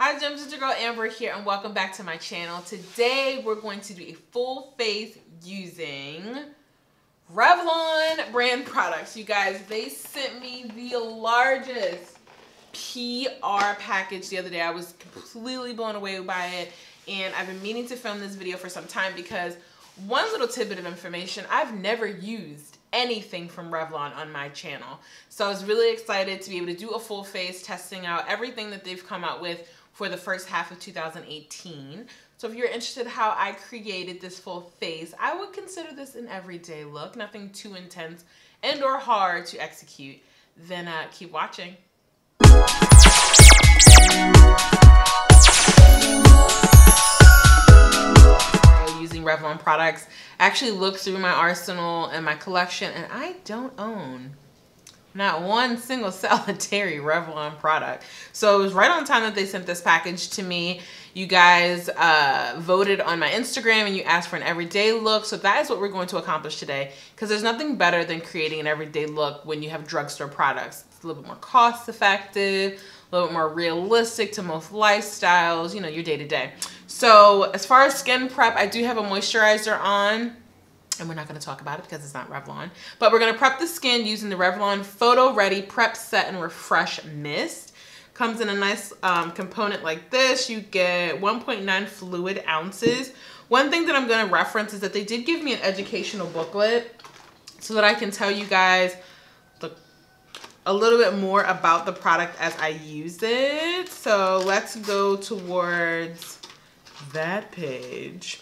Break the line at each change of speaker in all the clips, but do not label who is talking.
Hi Gems, it's your girl Amber here and welcome back to my channel. Today we're going to do a full face using Revlon brand products. You guys, they sent me the largest PR package the other day. I was completely blown away by it and I've been meaning to film this video for some time because one little tidbit of information, I've never used anything from Revlon on my channel. So I was really excited to be able to do a full face testing out everything that they've come out with for the first half of 2018. So if you're interested in how I created this full face, I would consider this an everyday look, nothing too intense and or hard to execute. Then keep watching. Using Revlon products. I actually looked through my arsenal and my collection and I don't own not one single solitary Revlon product. So it was right on time that they sent this package to me. You guys voted on my Instagram and you asked for an everyday look. So that is what we're going to accomplish today because there's nothing better than creating an everyday look when you have drugstore products. It's a little bit more cost effective, a little bit more realistic to most lifestyles, you know, your day to day. So as far as skin prep, I do have a moisturizer on. And we're not going to talk about it because it's not Revlon. But we're going to prep the skin using the Revlon Photo Ready Prep Set and Refresh Mist. Comes in a nice component like this. You get 1.9 fluid ounces. One thing that I'm going to reference is that they did give me an educational booklet so that I can tell you guys a little bit more about the product as I use it. So let's go towards that page.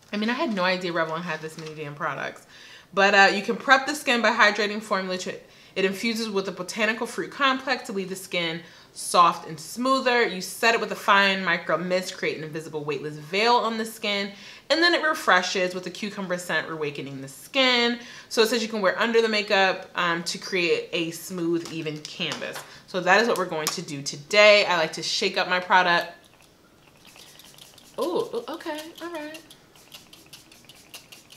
I mean, I had no idea Revlon had this many damn products. But you can prep the skin by hydrating formula. It infuses with a botanical fruit complex to leave the skin soft and smoother. You set it with a fine micro mist, create an invisible weightless veil on the skin. And then it refreshes with a cucumber scent, awakening the skin. So it says you can wear under the makeup to create a smooth, even canvas. So that is what we're going to do today. I like to shake up my product. Oh, okay, all right.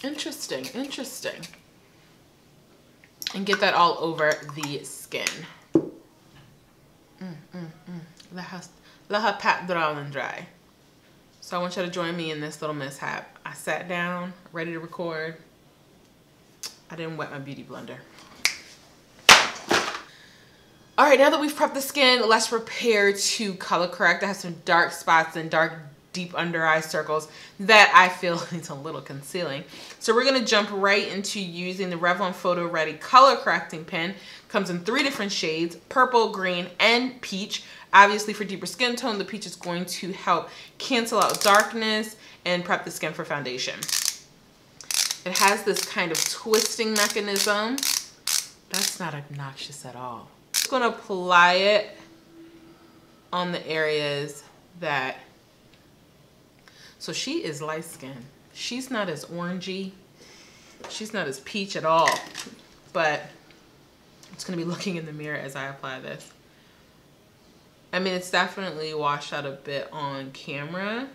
Interesting, interesting. And get that all over the skin. Let her pat drown and dry. So I want you to join me in this little mishap. I sat down, ready to record. I didn't wet my beauty blender. All right, now that we've prepped the skin, let's prepare to color correct. I have some dark spots and deep under eye circles that I feel needs a little concealing. So we're gonna jump right into using the Revlon Photo Ready Color Correcting Pen. Comes in 3 different shades, purple, green, and peach. Obviously for deeper skin tone, the peach is going to help cancel out darkness and prep the skin for foundation. It has this kind of twisting mechanism. That's not obnoxious at all. I'm just gonna apply it on the areas that. So she is light skinned. She's not as orangey. She's not as peach at all. But I'm just gonna be looking in the mirror as I apply this. I mean, it's definitely washed out a bit on camera.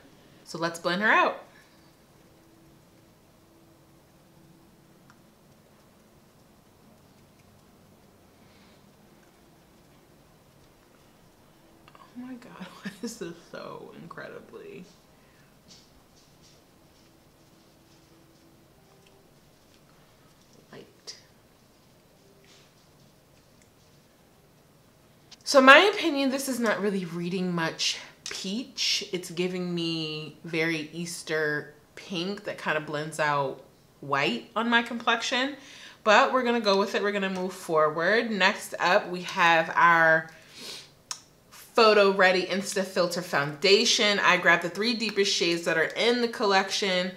So let's blend her out. Oh my God, why is this so incredibly light? So in my opinion, this is not really reading much peach. It's giving me very Easter pink that kind of blends out white on my complexion. But we're gonna go with it. We're gonna move forward. Next up, we have our Photo Ready Insta Filter Foundation. I grabbed the 3 deepest shades that are in the collection.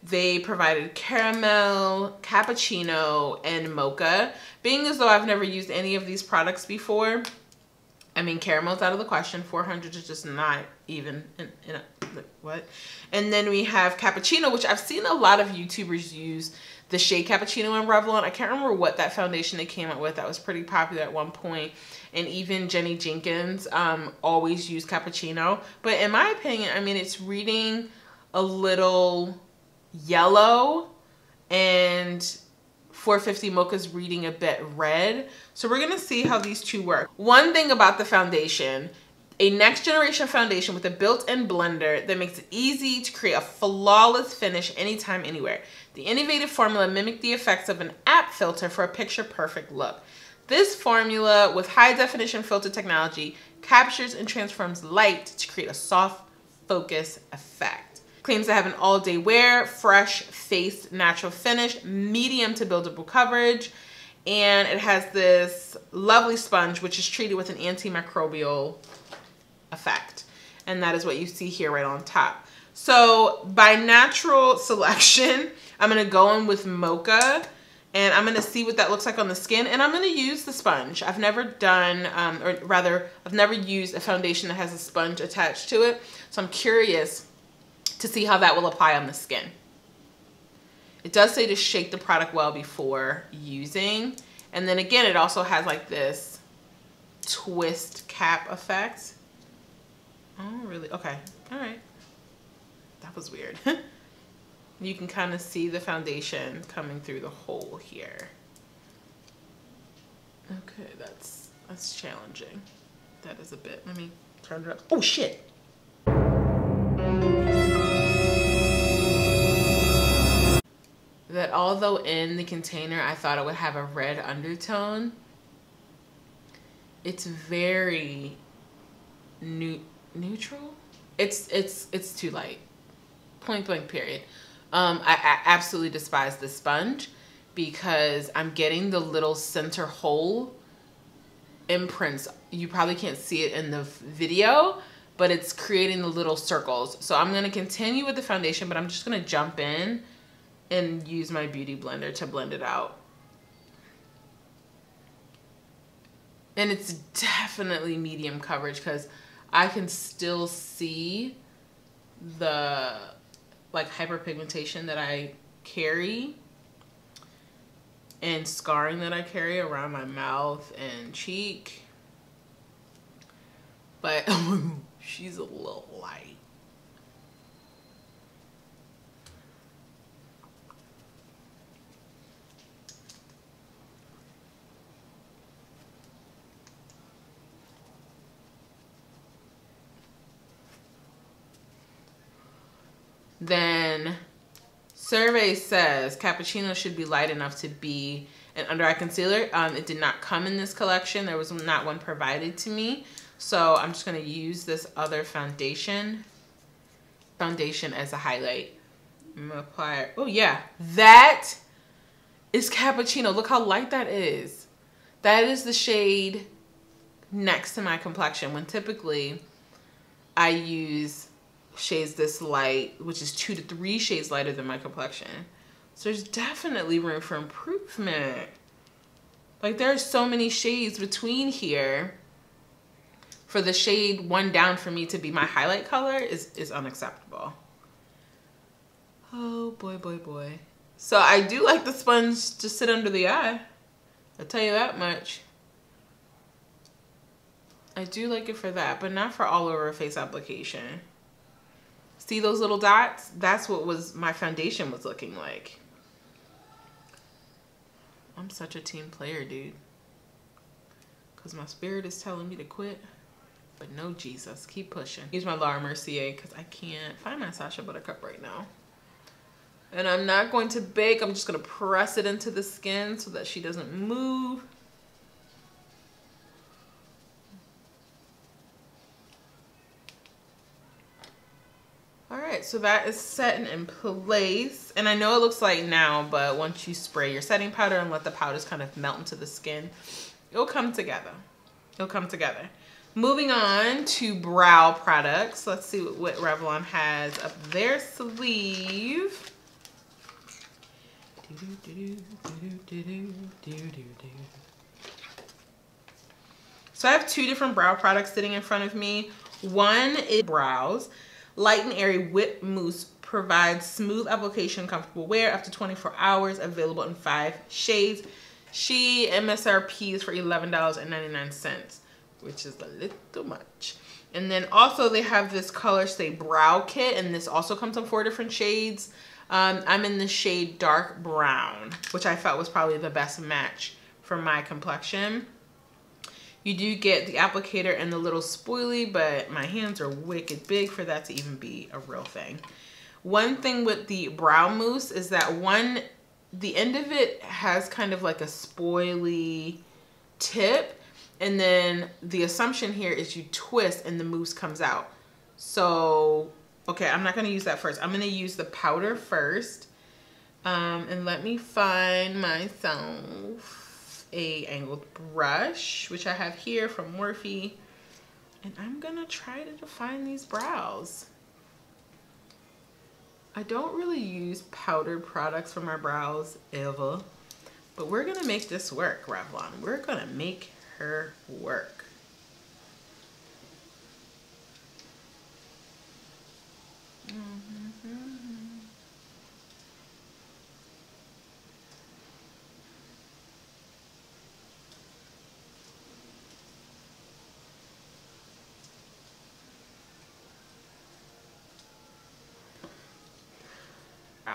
They provided caramel, cappuccino, and mocha. Being as though I've never used any of these products before, I mean, caramel's out of the question. 400 is just not even in a, what? And then we have cappuccino, which I've seen a lot of YouTubers use the shade cappuccino in Revlon. I can't remember what that foundation they came out with. That was pretty popular at one point. And even Jenny Jenkins always used cappuccino. But in my opinion, I mean, it's reading a little yellow and 450 Mocha's reading a bit red. So we're gonna see how these two work. One thing about the foundation, a next generation foundation with a built-in blender that makes it easy to create a flawless finish anytime, anywhere. The innovative formula mimics the effects of an app filter for a picture-perfect look. This formula with high-definition filter technology captures and transforms light to create a soft focus effect. Claims to have an all-day wear, fresh face, natural finish, medium to buildable coverage, and it has this lovely sponge which is treated with an antimicrobial effect. And that is what you see here right on top. So by natural selection, I'm gonna go in with Mocha, and I'm gonna see what that looks like on the skin, and I'm gonna use the sponge. I've never done, or rather, I've never used a foundation that has a sponge attached to it, so I'm curious to see how that will apply on the skin. It does say to shake the product well before using, and then again, it also has like this twist cap effect. Oh, really? Okay, all right. That was weird. You can kind of see the foundation coming through the hole here. Okay, that's challenging. That is a bit. Let me turn it up. Oh shit. That although in the container I thought it would have a red undertone, it's very neutral. It's too light. Point blank period. I absolutely despise this sponge because I'm getting the little center hole imprints. You probably can't see it in the video, but it's creating the little circles. So I'm going to continue with the foundation, but I'm just going to jump in and use my beauty blender to blend it out. And it's definitely medium coverage because I can still see the like hyperpigmentation that I carry and scarring that I carry around my mouth and cheek. But she's a little light. Then survey says cappuccino should be light enough to be an under eye concealer. It did not come in this collection. There was not one provided to me. So I'm just going to use this other foundation as a highlight. I'm going to apply it. Oh yeah, that is cappuccino. Look how light that is. That is the shade next to my complexion, when typically I use shades this light, which is 2 to 3 shades lighter than my complexion. So there's definitely room for improvement. Like there's so many shades between here. For the shade one down for me to be my highlight color is unacceptable. Oh boy, boy, boy. So I do like the sponge to sit under the eye. I'll tell you that much. I do like it for that, but not for all over face application. See those little dots? That's what my foundation was looking like. I'm such a team player, dude. Because my spirit is telling me to quit. But no, Jesus, keep pushing. Use my Laura Mercier because I can't find my Sacha Buttercup right now. And I'm not going to bake. I'm just going to press it into the skin so that she doesn't move. All right, so that is set and in place. And I know it looks light now, but once you spray your setting powder and let the powders kind of melt into the skin, it'll come together. It'll come together. Moving on to brow products. Let's see what Revlon has up their sleeve. So I have 2 different brow products sitting in front of me. One is brows. Light and airy whip mousse provides smooth application, comfortable wear up to 24 hours, available in 5 shades. She MSRP is for $11.99, which is a little much. And then also they have this Color Stay Brow Kit, and this also comes in 4 different shades. I'm in the shade Dark Brown, which I felt was probably the best match for my complexion. You do get the applicator and the little spoilie, but my hands are wicked big for that to even be a real thing. One thing with the brow mousse is that the end of it has kind of like a spoily tip, and then the assumption here is you twist and the mousse comes out. So, okay, I'm not gonna use that first. I'm gonna use the powder first. And let me find myself a angled brush, which I have here from Morphe. And I'm gonna try to define these brows. I don't really use powdered products for my brows ever, but we're gonna make this work, Revlon. We're gonna make her work.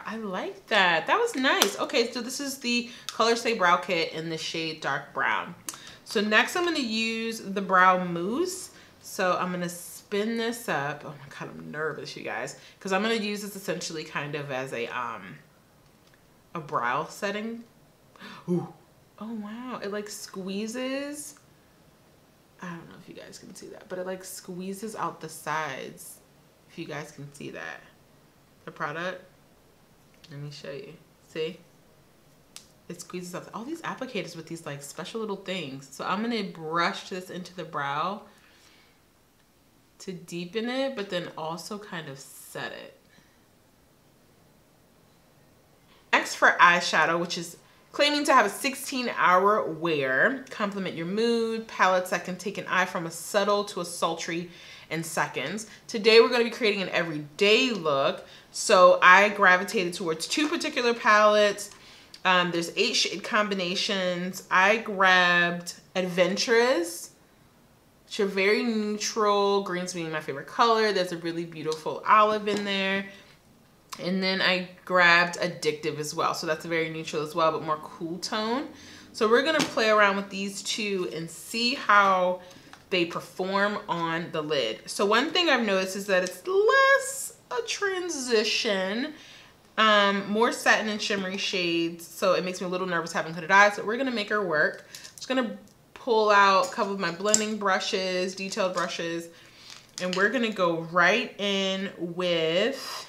I like that. That was nice. Okay, so this is the Color Stay Brow Kit in the shade Dark Brown. So next I'm going to use the brow mousse. So I'm going to spin this up. Oh my God, I'm nervous, you guys. Because I'm going to use this essentially kind of as a brow setting. Ooh. Oh wow, it like squeezes. I don't know if you guys can see that, but it like squeezes out the sides. If you guys can see that. The product. Let me show you. See? It squeezes out all these applicators with these like special little things. So I'm gonna brush this into the brow to deepen it, but then also kind of set it. Next for eyeshadow, which is claiming to have a 16-hour wear, complement your mood, palettes that can take an eye from a subtle to a sultry in seconds. Today we're going to be creating an everyday look. So I gravitated towards two particular palettes. There's 8 shade combinations. I grabbed Adventurous, which are very neutral, greens being my favorite color. There's a really beautiful olive in there. And then I grabbed Addictive as well. So that's a very neutral as well, but more cool tone. So we're gonna play around with these two and see how they perform on the lid. So one thing I've noticed is that it's less a transition, more satin and shimmery shades. So it makes me a little nervous having hooded eyes, but we're gonna make her work. Just gonna pull out a couple of my blending brushes, detailed brushes, and we're gonna go right in with,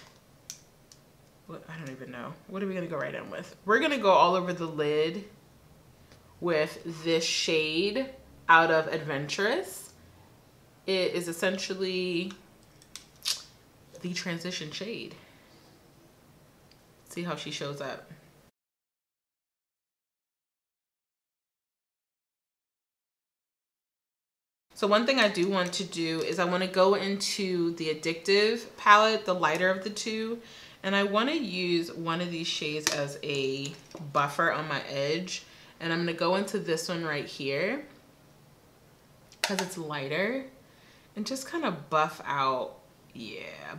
I don't even know. What are we gonna go right in with? We're gonna go all over the lid with this shade out of Adventurous. It is essentially the transition shade. See how she shows up. So one thing I do want to do is I want to go into the Addictive palette, the lighter of the two, and I want to use one of these shades as a buffer on my edge. And I'm going to go into this one right here because it's lighter and just kind of buff out,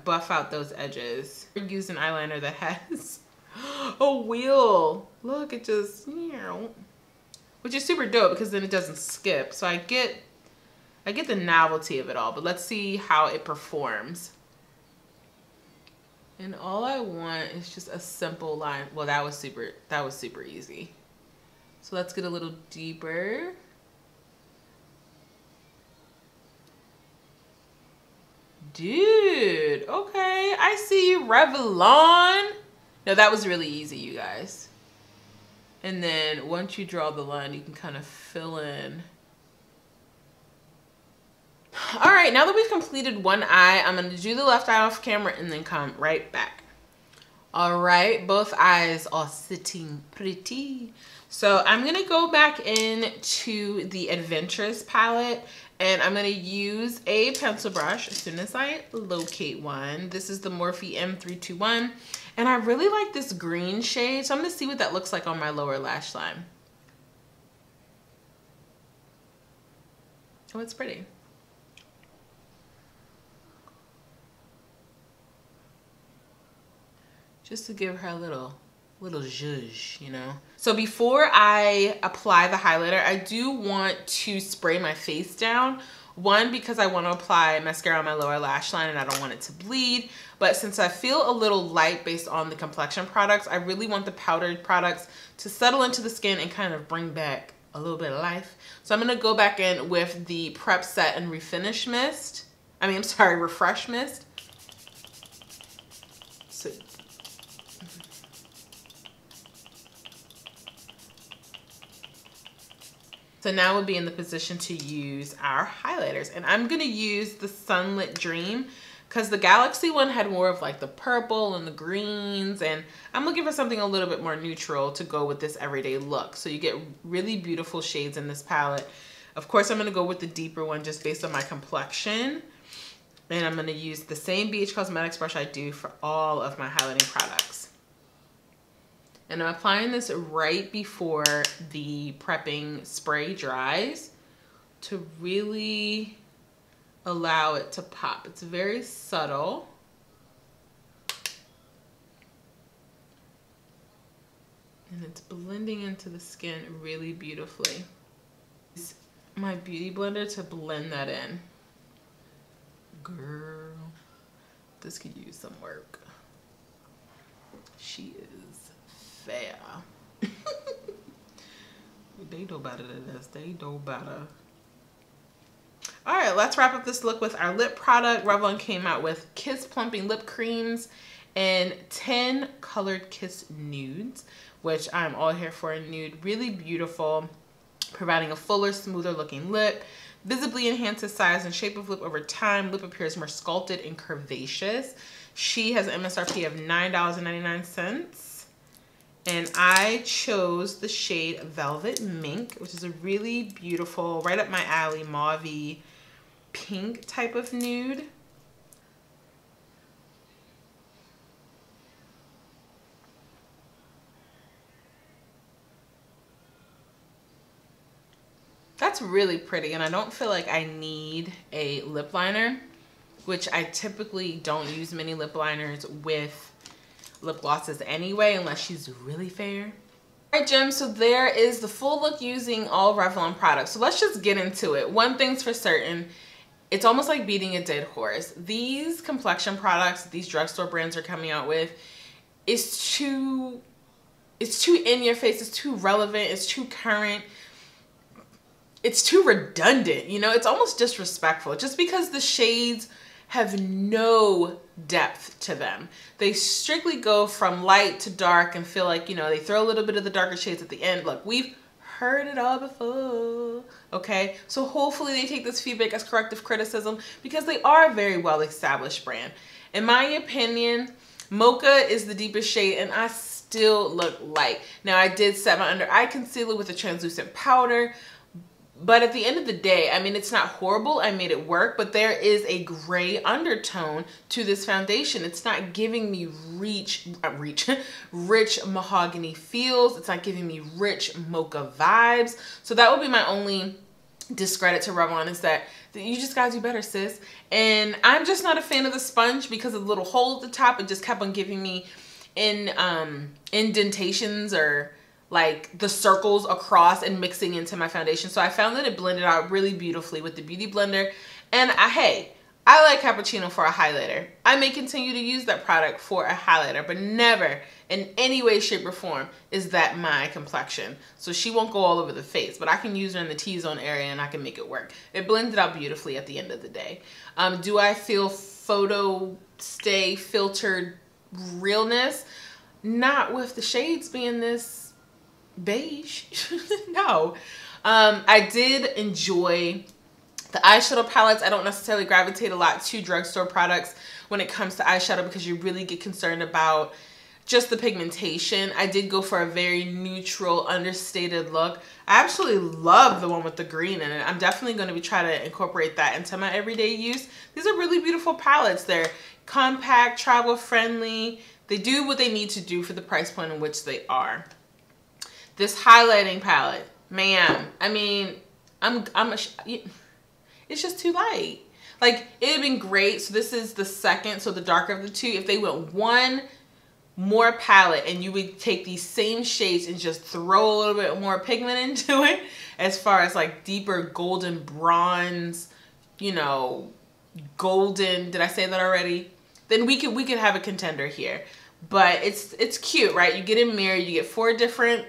buff out those edges. I used an eyeliner that has a wheel. Look, it just, which is super dope because then it doesn't skip. So I get the novelty of it all, but let's see how it performs. And all I want is just a simple line. Well, that was super easy. So let's get a little deeper. Dude, okay, I see you, Revlon. No, that was really easy, you guys. And then once you draw the line, you can kind of fill in. All right, now that we've completed one eye, I'm gonna do the left eye off camera and then come right back. All right, both eyes are sitting pretty. So I'm gonna go back into the Adventurous palette and I'm gonna use a pencil brush as soon as I locate one. This is the Morphe M321 and I really like this green shade, so I'm gonna see what that looks like on my lower lash line. Oh, it's pretty. Just to give her a little little zhuzh, you know. So before I apply the highlighter, I do want to spray my face down. One, because I want to apply mascara on my lower lash line and I don't want it to bleed. But since I feel a little light based on the complexion products, I really want the powdered products to settle into the skin and kind of bring back a little bit of life. So I'm going to go back in with the Prep Set and Refinish Mist. I'm sorry, Refresh Mist. So now we'll be in the position to use our highlighters. And I'm going to use the Sunlit Dream because the Galaxy one had more of like the purple and the greens. And I'm looking for something a little bit more neutral to go with this everyday look. So you get really beautiful shades in this palette. Of course, I'm going to go with the deeper one just based on my complexion. And I'm going to use the same BH Cosmetics brush I do for all of my highlighting products. And I'm applying this right before the prepping spray dries to really allow it to pop. It's very subtle. And it's blending into the skin really beautifully. Use my beauty blender to blend that in. Girl, this could use some work. She is fair. They know better than this. They know better. All right, let's wrap up this look with our lip product. Revlon came out with Kiss Plumping Lip Creams and 10 Colored Kiss Nudes, which I'm all here for a nude. Really beautiful, providing a fuller, smoother looking lip. Visibly enhances size and shape of lip over time. Lip appears more sculpted and curvaceous. She has an MSRP of $9.99. And I chose the shade Velvet Mink, which is a really beautiful, right up my alley, mauve-y pink type of nude. That's really pretty, and I don't feel like I need a lip liner, which I typically don't use many lip liners with lip glosses anyway, unless she's really fair. All right, Gems, so there is the full look using all Revlon products. So let's just get into it. One thing's for certain, it's almost like beating a dead horse. These complexion products these drugstore brands are coming out with, it's too in your face, it's too relevant, it's too current, it's too redundant, you know? It's almost disrespectful just because the shades have no depth to them. They strictly go from light to dark and feel like, you know, they throw a little bit of the darker shades at the end. Look, we've heard it all before, okay? So hopefully they take this feedback as corrective criticism because they are a very well-established brand. In my opinion, Mocha is the deepest shade and I still look light. Now I did set my under eye concealer with a translucent powder, but at the end of the day, I mean, it's not horrible. I made it work, but there is a gray undertone to this foundation. It's not giving me rich mahogany feels. It's not giving me rich mocha vibes. So that would be my only discredit to Revlon, is that you just gotta do better, sis. And I'm just not a fan of the sponge because of the little hole at the top. It just kept on giving me indentations or like the circles across and mixing into my foundation. So I found that it blended out really beautifully with the Beauty Blender. And hey, I like cappuccino for a highlighter. I may continue to use that product for a highlighter, but never in any way, shape, or form is that my complexion. So she won't go all over the face, but I can use her in the T-zone area and I can make it work. It blended out beautifully at the end of the day. Do I feel photo stay filtered realness? Not with the shades being this beige. No. I did enjoy the eyeshadow palettes. I don't necessarily gravitate a lot to drugstore products when it comes to eyeshadow because you really get concerned about just the pigmentation. I did go for a very neutral, understated look. I absolutely love the one with the green in it. I'm definitely going to be trying to incorporate that into my everyday use. These are really beautiful palettes. They're compact, travel friendly. They do what they need to do for the price point in which they are. This highlighting palette, man, I mean, it's just too light. Like, it would have been great. So this is the second, so the darker of the two. If they went one more palette and you would take these same shades and just throw a little bit more pigment into it, as far as like deeper golden bronze, you know, golden, did I say that already? Then we could have a contender here. But it's cute, right? You get in mirror, you get 4 different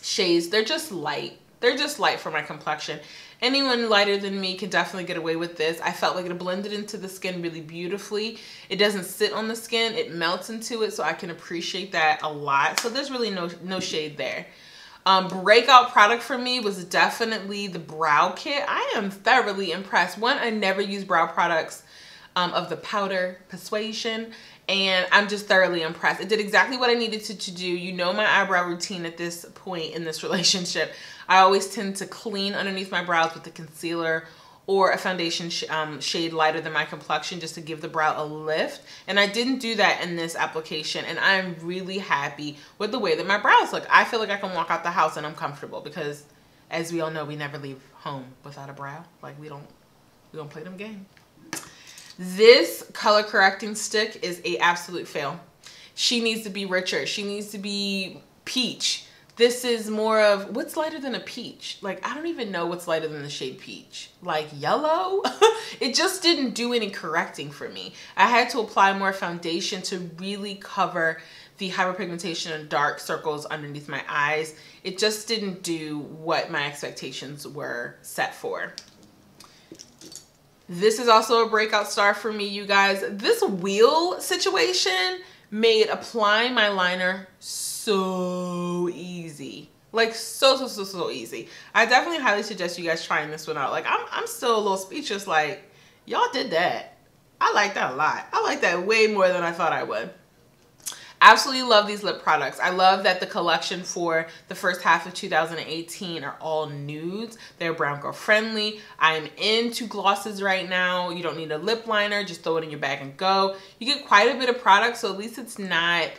shades. They're just light. They're just light for my complexion. Anyone lighter than me can definitely get away with this. I felt like it blended into the skin really beautifully. It doesn't sit on the skin, it melts into it, so I can appreciate that a lot. So there's really no shade there. Breakout product for me was definitely the brow kit. I am thoroughly impressed. One, I never use brow products of the powder persuasion, and I'm just thoroughly impressed. It did exactly what I needed to do. You know my eyebrow routine at this point in this relationship. I always tend to clean underneath my brows with the concealer or a foundation shade lighter than my complexion, just to give the brow a lift. And I didn't do that in this application, and I'm really happy with the way that my brows look. I feel like I can walk out the house and I'm comfortable, because as we all know, we never leave home without a brow. Like we don't play them games. This color correcting stick is a absolute fail. She needs to be richer. She needs to be peach. This is more of, what's lighter than a peach? Like, I don't even know what's lighter than the shade peach. Like yellow? It just didn't do any correcting for me. I had to apply more foundation to really cover the hyperpigmentation and dark circles underneath my eyes. It just didn't do what my expectations were set for. This is also a breakout star for me, you guys. This wheel situation made applying my liner so easy. Like so easy. I definitely highly suggest you guys trying this one out. Like I'm still a little speechless, like y'all did that. I like that a lot. I like that way more than I thought I would. Absolutely love these lip products. I love that the collection for the first half of 2018 are all nudes. They're brown girl friendly. I'm into glosses right now. You don't need a lip liner. Just throw it in your bag and go. You get quite a bit of product, so at least it's not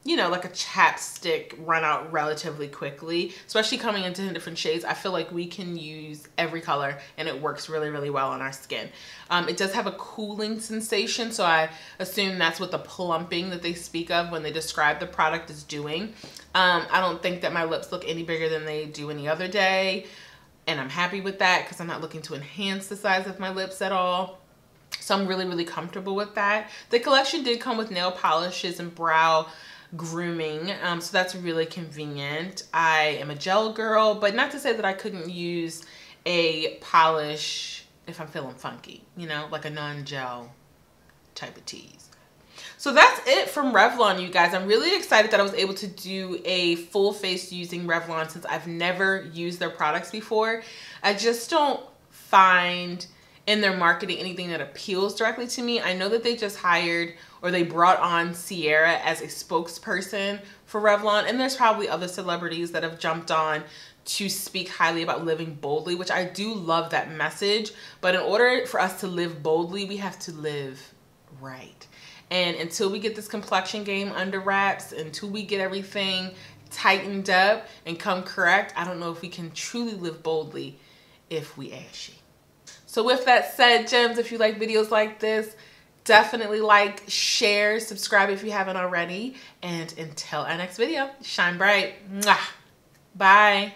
you know, like a chapstick run out relatively quickly, especially coming into different shades. I feel like we can use every color and it works really well on our skin. It does have a cooling sensation, so I assume that's what the plumping that they speak of when they describe the product is doing. I don't think that my lips look any bigger than they do any other day, and I'm happy with that because I'm not looking to enhance the size of my lips at all. So I'm really comfortable with that. The collection did come with nail polishes and brow grooming, so that's really convenient. I am a gel girl, but not to say that I couldn't use a polish if I'm feeling funky, you know, like a non-gel type of tease. So that's it from Revlon, you guys. I'm really excited that I was able to do a full face using Revlon since I've never used their products before. I just don't find in their marketing anything that appeals directly to me. I know that they just hired, or they brought on Sierra as a spokesperson for Revlon, and there's probably other celebrities that have jumped on to speak highly about living boldly, which I do love that message. But in order for us to live boldly, we have to live right. And until we get this complexion game under wraps, until we get everything tightened up and come correct, I don't know if we can truly live boldly if we ashy. So with that said, gems, if you like videos like this, definitely like, share, subscribe if you haven't already. And until our next video, shine bright. Mwah. Bye.